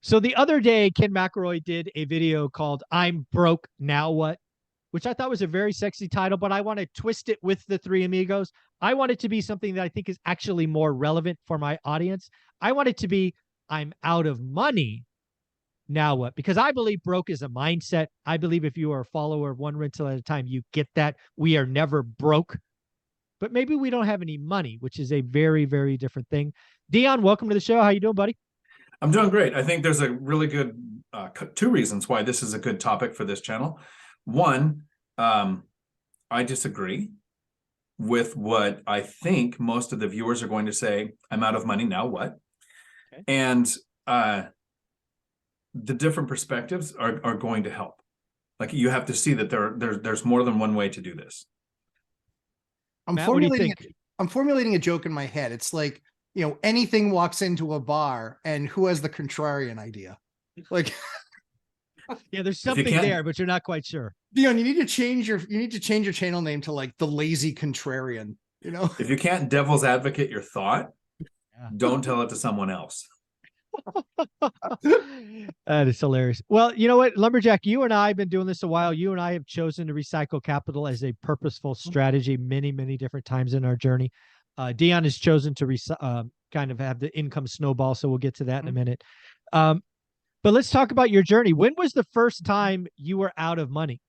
So the other day, Ken McElroy did a video called I'm Broke, Now What? Which I thought was a very sexy title, but I want to twist it with the Three Amigos. I want it to be something that I think is actually more relevant for my audience. I want it to be I'm out of money. Now what? Because I believe broke is a mindset. I believe if you are a follower of one rental at a time, you get that. We are never broke, but maybe we don't have any money, which is a very, very different thing. Dion, welcome to the show. How you doing, buddy? I'm doing great. I think there's a really good two reasons why this is a good topic for this channel. One, I disagree with what I think most of the viewers are going to say. I'm out of money, now what? Okay. And the different perspectives are going to help. Like, you have to see that there's more than one way to do this. Matt, what do you think? I'm formulating a joke in my head. It's like, anything walks into a bar and who has the contrarian idea? Like, yeah, there's something there, but you're not quite sure. Dion, you need to change your channel name to like the Lazy Contrarian. If you can't devil's advocate your thought, don't tell it to someone else. That is hilarious. Well, you know what, Lumberjack, you and I have been doing this a while. You and I have chosen to recycle capital as a purposeful strategy many, many different times in our journey. Dion has chosen to kind of have the income snowball, so we'll get to that in a minute. But let's talk about your journey. When was the first time you were out of money?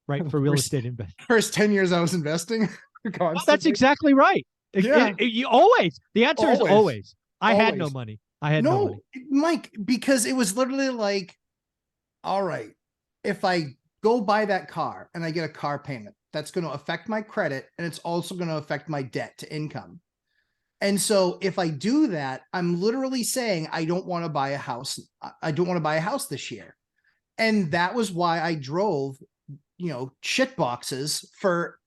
Right, for real estate investment. First 10 years I was investing. Well, that's exactly right. Yeah. You always. The answer is always. I had no Always. money. I had no money. Mike, because it was literally like, all right, if I go buy that car and I get a car payment, that's going to affect my credit, and it's also going to affect my debt to income. And so if I do that, I'm literally saying I don't want to buy a house. I don't want to buy a house this year. And that was why I drove, shit boxes for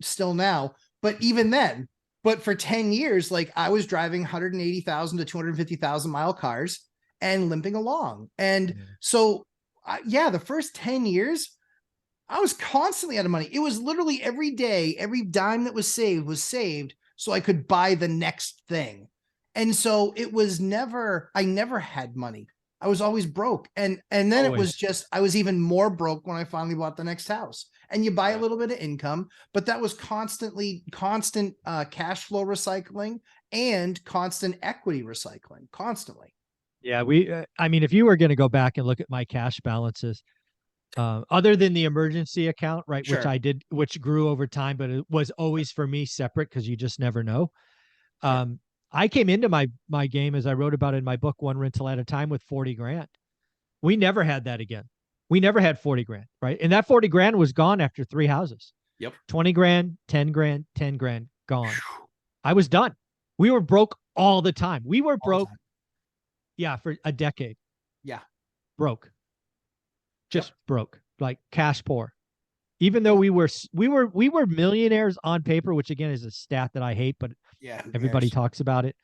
still now. But even then, but for 10 years, like, I was driving 180,000 to 250,000 mile cars and limping along. And so, the first 10 years, I was constantly out of money. It was literally every day, every dime that was saved so I could buy the next thing. And so it was I never had money. I was always broke. And then It was just, I was even more broke when I finally bought the next house. And you buy a little bit of income, but that was constant cash flow recycling and constant equity recycling, constantly. Yeah, if you were going to go back and look at my cash balances, other than the emergency account, right, Sure. which I did, which grew over time, but it was always for me separate because you just never know. Sure. I came into my game, as I wrote about in my book, One Rental at a Time, with 40 grand. We never had that again. We never had 40 grand, right? And that 40 grand was gone after 3 houses. Yep. 20 grand, 10 grand, 10 grand, gone. I was done. We were broke all the time. We were broke. Yeah, for a decade. Yeah. Broke. Just broke, like cash poor. Even though we were millionaires on paper, which again is a stat that I hate, but everybody talks about it.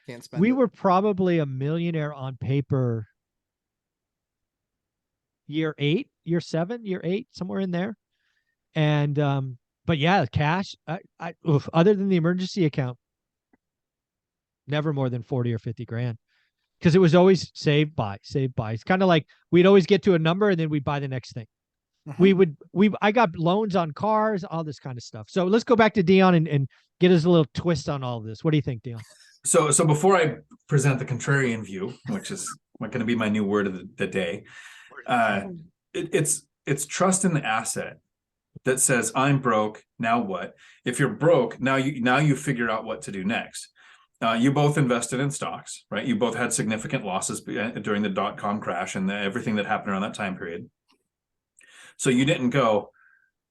Can't spend we it. were probably a millionaire on paper year 8, year 7, year 8, somewhere in there. And but yeah, cash, other than the emergency account, never more than 40 or 50 grand. Because it was always save, buy. It's kind of like we'd always get to a number and then we'd buy the next thing. I got loans on cars, all this kind of stuff. So let's go back to Dion and get us a little twist on all of this. What do you think, Dion? So before I present the contrarian view, which is going to be my new word of the day, it's trust in the asset that says I'm broke, now what? If you're broke, now you figure out what to do next. You both invested in stocks, right? You both had significant losses during the .com crash and everything that happened around that time period. So you didn't go,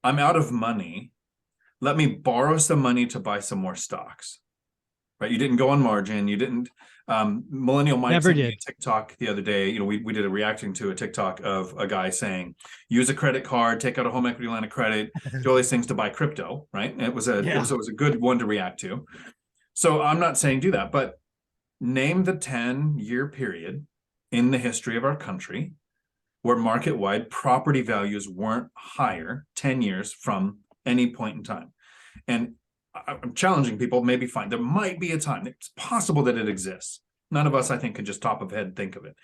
I'm out of money, let me borrow some money to buy some more stocks, right? You didn't go on margin. You didn't. Millennial Mike sent me a TikTok the other day. We did a reacting to a TikTok of a guy saying, use a credit card, take out a home equity line of credit, do all these things to buy crypto, right? And it was a good one to react to. So I'm not saying do that, but name the 10-year period in the history of our country where market-wide property values weren't higher 10 years from any point in time. And I'm challenging people, maybe find there might be a time, it's possible that it exists, None of us, I think, can just top of head think of it.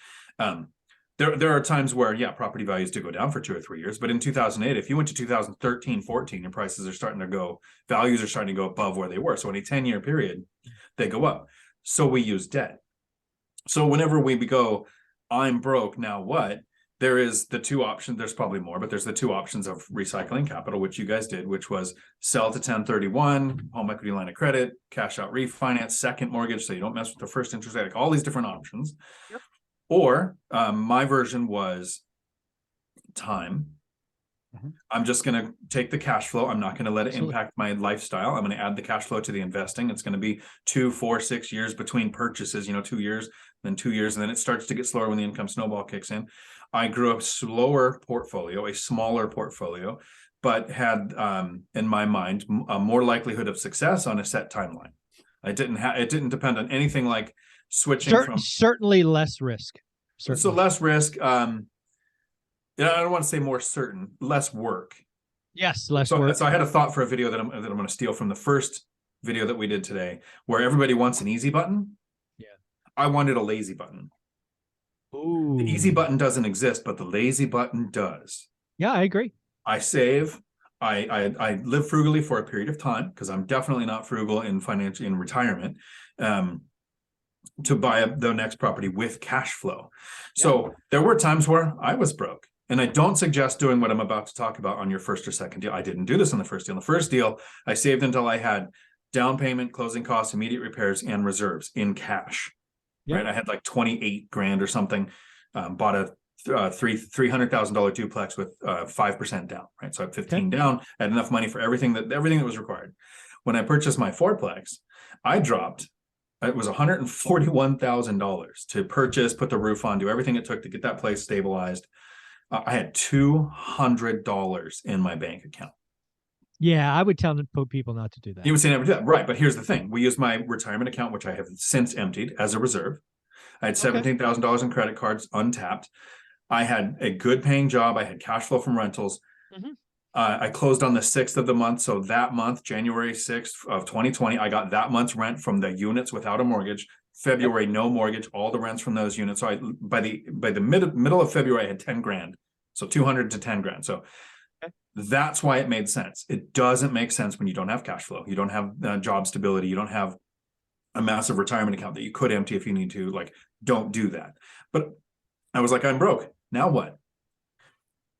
There are times where, yeah, property values do go down for 2 or 3 years, but in 2008, if you went to 2013, 14, your prices are starting to go, values are starting to go above where they were. So in a 10-year period, they go up. So we use debt. So whenever we go, I'm broke, now what? There is the two options. There's probably more, but there's the two options of recycling capital, which you guys did, which was sell to 1031, home equity line of credit, cash out refinance, second mortgage, so you don't mess with the first interest rate, like all these different options. Yep. Or my version was time. I'm just going to take the cash flow. I'm not going to let it impact my lifestyle. I'm going to add the cash flow to the investing. It's going to be 2, 4, 6 years between purchases, 2 years, then 2 years, and then it starts to get slower when the income snowball kicks in. I grew a slower portfolio, a smaller portfolio, but had in my mind a more likelihood of success on a set timeline. It didn't depend on anything like switching from certainly less risk. So less risk. I don't want to say more certain, less work. Yes, less work. So I had a thought for a video that I'm going to steal from the first video that we did today, where everybody wants an easy button. Yeah. I wanted a lazy button. Ooh. The easy button doesn't exist, but the lazy button does. Yeah, I agree. I save. I live frugally for a period of time, because I'm definitely not frugal in retirement, to buy the next property with cash flow. Yeah. So there were times where I was broke. And I don't suggest doing what I'm about to talk about on your first or second deal. I didn't do this on the first deal. On the first deal, I saved until I had down payment, closing costs, immediate repairs, and reserves in cash. Yep. Right? I had like 28 grand or something. Bought a $300,000 duplex with 5% down. Right, so I had 15 down. I had enough money for everything that was required. When I purchased my fourplex, I dropped. It was $141,000 to purchase, put the roof on, do everything it took to get that place stabilized. I had $200 in my bank account. Yeah, I would tell people not to do that. You would say never do that, right? But here's the thing: we used my retirement account, which I have since emptied, as a reserve. I had $17,000 in credit cards untapped. I had a good paying job. I had cash flow from rentals. I closed on the 6th of the month. So that month, January 6th of 2020, I got that month's rent from the units without a mortgage. February, no mortgage, all the rents from those units. So by the middle of February, I had 10 grand. So 200 to 10 grand. So that's why it made sense. It doesn't make sense when you don't have cash flow. You don't have job stability. You don't have a massive retirement account that you could empty if you need to. Like, don't do that. But I was like, I'm broke. Now what?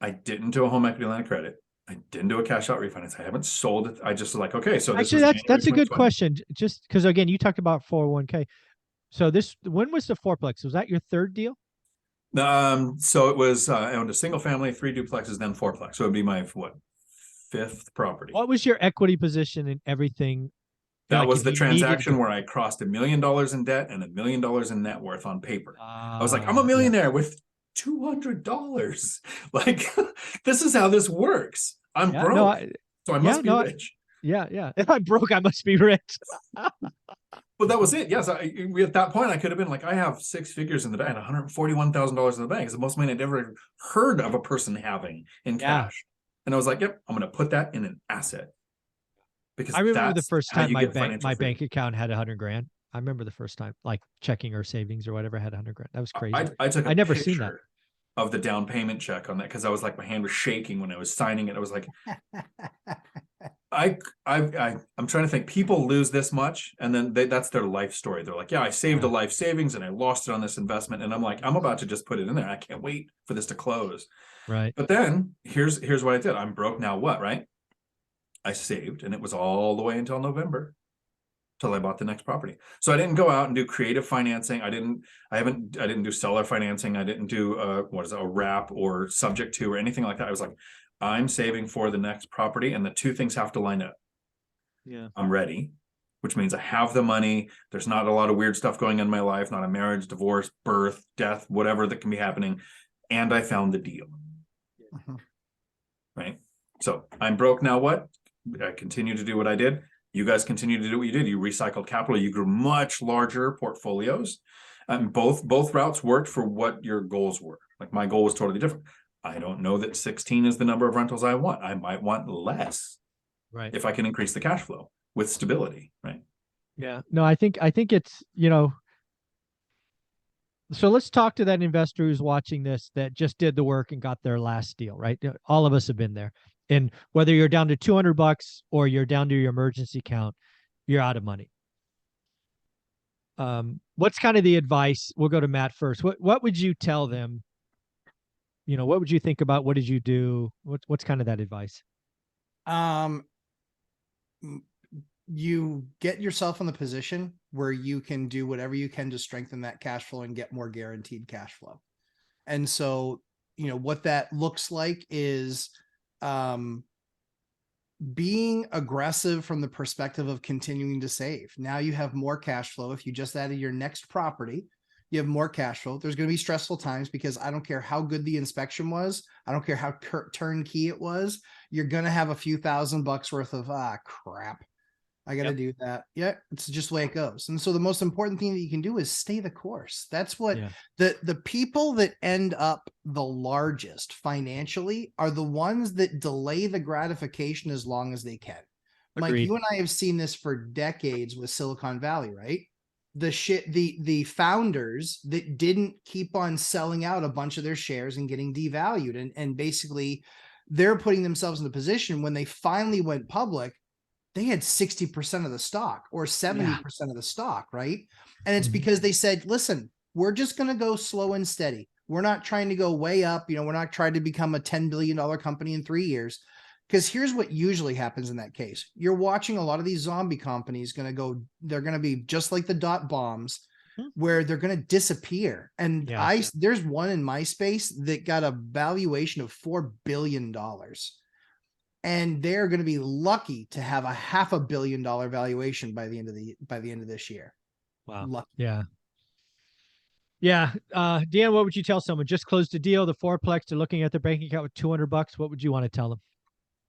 I didn't do a home equity line of credit. I didn't do a cash out refinance. I haven't sold it. I just was like, okay, so actually that's a good question. Just because, again, you talked about 401k. So when was the fourplex? Was that your third deal? So it was, I owned a single family, 3 duplexes, then fourplex. So it'd be my, 5th property. What was your equity position in everything? That was the transaction where I crossed $1 million in debt and $1 million in net worth on paper. I was like, I'm a millionaire with $200. Like, this is how this works. I'm broke. So I must be rich. If I'm broke, I must be rich. Well, that was it. Yes. At that point, I could have been like, I have 6 figures in the bank, $141,000 in the bank. It's the most money I'd ever heard of a person having in cash. And I was like, yep, I'm going to put that in an asset. Because I remember the first time my bank account had 100 grand. I remember the first time, like checking or savings or whatever, had 100 grand. That was crazy. I never seen that of the down payment check on that, because I was like, my hand was shaking when I was signing it. I was like, I'm trying to think. People lose this much, and then that's their life story. They're like, yeah, I saved a life savings and I lost it on this investment, and I'm like, I'm about to just put it in there. I can't wait for this to close. Right. But then here's what I did. I'm broke now. What? Right. I saved, and it was all the way until November, till I bought the next property. So I didn't go out and do creative financing. I didn't do seller financing. I didn't do a wrap or subject to or anything like that. I was like, I'm saving for the next property, and the two things have to line up. Yeah. I'm ready, which means I have the money. There's not a lot of weird stuff going on in my life, not a marriage, divorce, birth, death, whatever that can be happening. And I found the deal. Right. So I'm broke now. What? I continue to do what I did. You guys continue to do what you did. You recycled capital. You grew much larger portfolios. And both routes worked for what your goals were. Like, my goal was totally different. I don't know that 16 is the number of rentals I want. I might want less. Right. If I can increase the cash flow with stability. Right. Yeah. No, I think it's, So let's talk to that investor who's watching this that just did the work and got their last deal, right? All of us have been there. And whether you're down to $200 or you're down to your emergency account, you're out of money. What's kind of the advice? We'll go to Matt first. What would you tell them? You know, what would you think about? What did you do? What's kind of that advice? Um, you get yourself in the position where you can do whatever you can to strengthen that cash flow and get more guaranteed cash flow. And so, what that looks like is being aggressive from the perspective of continuing to save. Now you have more cash flow. If you just added your next property, you have more cash flow. There's going to be stressful times because I don't care how good the inspection was. I don't care how turnkey it was. You're going to have a few $1,000 worth of, crap, I got to do that. Yeah, it's just the way it goes. And so the most important thing that you can do is stay the course. That's what the people that end up the largest financially are the ones that delay the gratification as long as they can. Mike, you and I have seen this for decades with Silicon Valley, right? The founders that didn't keep on selling out a bunch of their shares and getting devalued, and basically they're putting themselves in the position when they finally went public, they had 60% of the stock or 70% of the stock, right? And it's because they said, listen, we're just going to go slow and steady. We're not trying to go way up. We're not trying to become a $10 billion company in 3 years. Because here's what usually happens in that case. You're watching a lot of these zombie companies they're going to be just like the dot bombs where they're going to disappear. And there's one in my space that got a valuation of $4 billion. And they're going to be lucky to have a $500 million valuation by the end of this year. Wow. Lucky. Yeah. Yeah. Dion, what would you tell someone? Just closed a deal, the fourplex, they're looking at their bank account with $200. What would you want to tell them?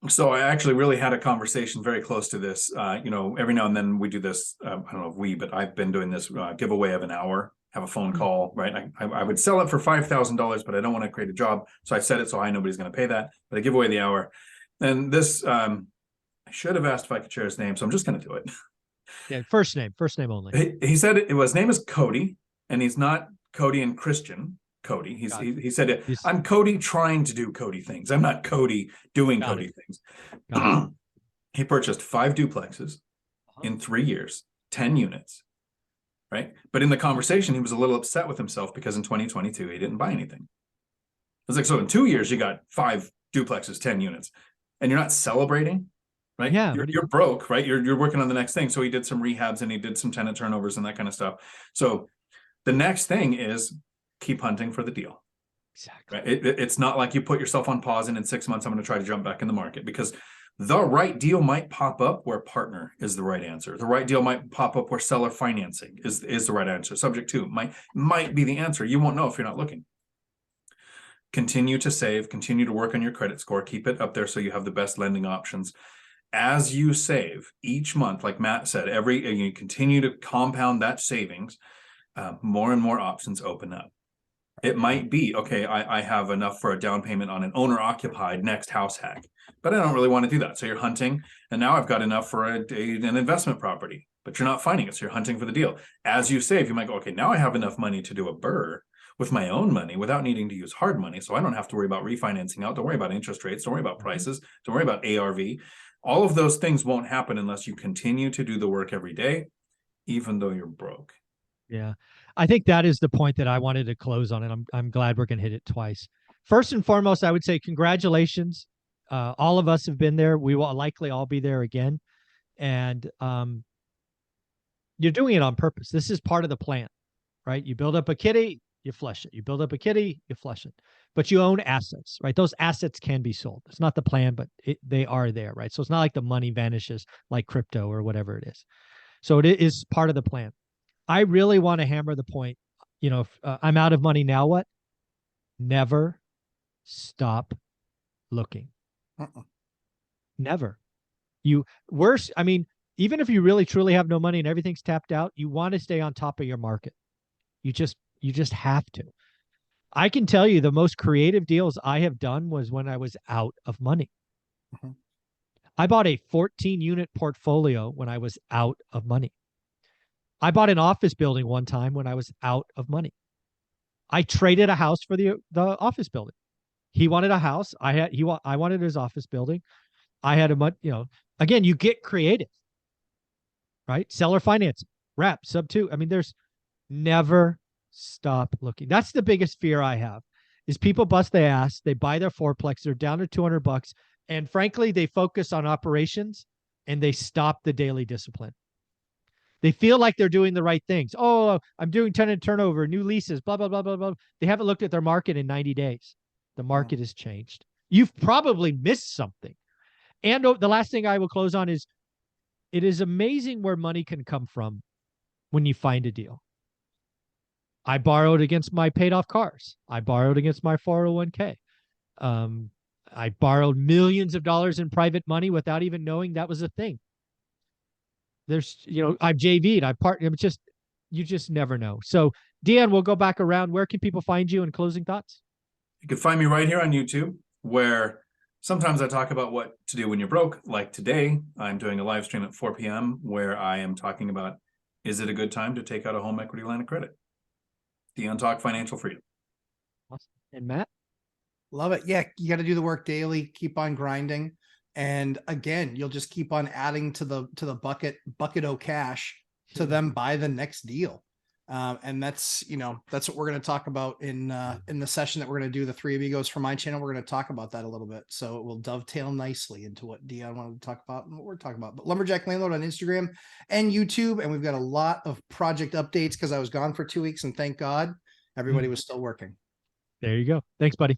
So I actually really had a conversation very close to this. Every now and then we do this. I don't know if but I've been doing this giveaway of an hour, have a phone call, right? I would sell it for $5,000, but I don't want to create a job. So I said it so nobody's going to pay that, but I give away the hour. And this, I should have asked if I could share his name, so I'm just going to do it. Yeah, first name only. He said his name is Cody, and he's not Cody and Christian. Cody. He said, I'm Cody trying to do Cody things. I'm not Cody doing Cody things. He purchased 5 duplexes in 3 years, 10 units, right? But in the conversation, he was a little upset with himself because in 2022, he didn't buy anything. I was like, so in 2 years, you got 5 duplexes, 10 units, and you're not celebrating, right? Yeah. You're broke, right? You're working on the next thing. So he did some rehabs and he did some tenant turnovers and that kind of stuff. So the next thing is keep hunting for the deal. Exactly. Right? It's not like you put yourself on pause and in 6 months, I'm going to try to jump back in the market, because the right deal might pop up where partner is the right answer. The right deal might pop up where seller financing is the right answer. Subject to might be the answer. You won't know if you're not looking. Continue to save, continue to work on your credit score, keep it up there so you have the best lending options. As you save each month, like Matt said, you continue to compound that savings, more and more options open up. It might be, okay, I have enough for a down payment on an owner-occupied next house hack, but I don't really want to do that. So you're hunting, and now I've got enough for an investment property, but you're not finding it, so you're hunting for the deal. As you save, you might go, okay, now I have enough money to do a BRRRR with my own money without needing to use hard money, so I don't have to worry about refinancing out, don't worry about interest rates, don't worry about prices, don't worry about ARV. All of those things won't happen unless you continue to do the work every day, even though you're broke. Yeah. I think that is the point that I wanted to close on, and I'm glad we're going to hit it twice. First and foremost, I would say congratulations. All of us have been there. We will likely all be there again. And you're doing it on purpose. This is part of the plan, right? You build up a kitty, you flush it. You build up a kitty, you flush it. But you own assets, right? Those assets can be sold. It's not the plan, but they are there, right? So it's not like the money vanishes like crypto or whatever it is. So it is part of the plan. I really want to hammer the point, if I'm out of money, now what? Never stop looking. Never. Even if you really truly have no money and everything's tapped out, you want to stay on top of your market. You just have to. I can tell you the most creative deals I have done was when I was out of money. I bought a 14-unit portfolio when I was out of money. I bought an office building one time when I was out of money. I traded a house for the office building. He wanted a house. I wanted his office building. I had a much, again, you get creative, right? Seller financing, wrap, sub two. I mean, there's never stop looking. That's the biggest fear I have is people bust their ass. They buy their fourplex. They're down to $200. And frankly, they focus on operations and they stop the daily discipline. They feel like they're doing the right things. Oh, I'm doing tenant turnover, new leases, blah, blah, blah, blah, blah. They haven't looked at their market in 90 days. The market has changed. You've probably missed something. And the last thing I will close on is it is amazing where money can come from when you find a deal. I borrowed against my paid off cars. I borrowed against my 401k. I borrowed millions of dollars in private money without even knowing that was a thing. There's, I've JV'd, I've partnered. You just never know. So Dion, we'll go back around. Where can people find you in closing thoughts? You can find me right here on YouTube, where sometimes I talk about what to do when you're broke. Like today, I'm doing a live stream at 4 p.m. where I am talking about, is it a good time to take out a home equity line of credit? Dion Talk Financial Freedom. Awesome. And Matt? Love it. Yeah, you got to do the work daily, keep on grinding. And again, you'll just keep on adding to the bucket of cash to them buy the next deal. And that's what we're going to talk about in the session that we're going to do, the Three Amigos for my channel. We're going to talk about that a little bit. So it will dovetail nicely into what Dion wanted to talk about and what we're talking about. But Lumberjack Landlord on Instagram and YouTube. And we've got a lot of project updates because I was gone for 2 weeks and thank God everybody was still working. There you go. Thanks, buddy.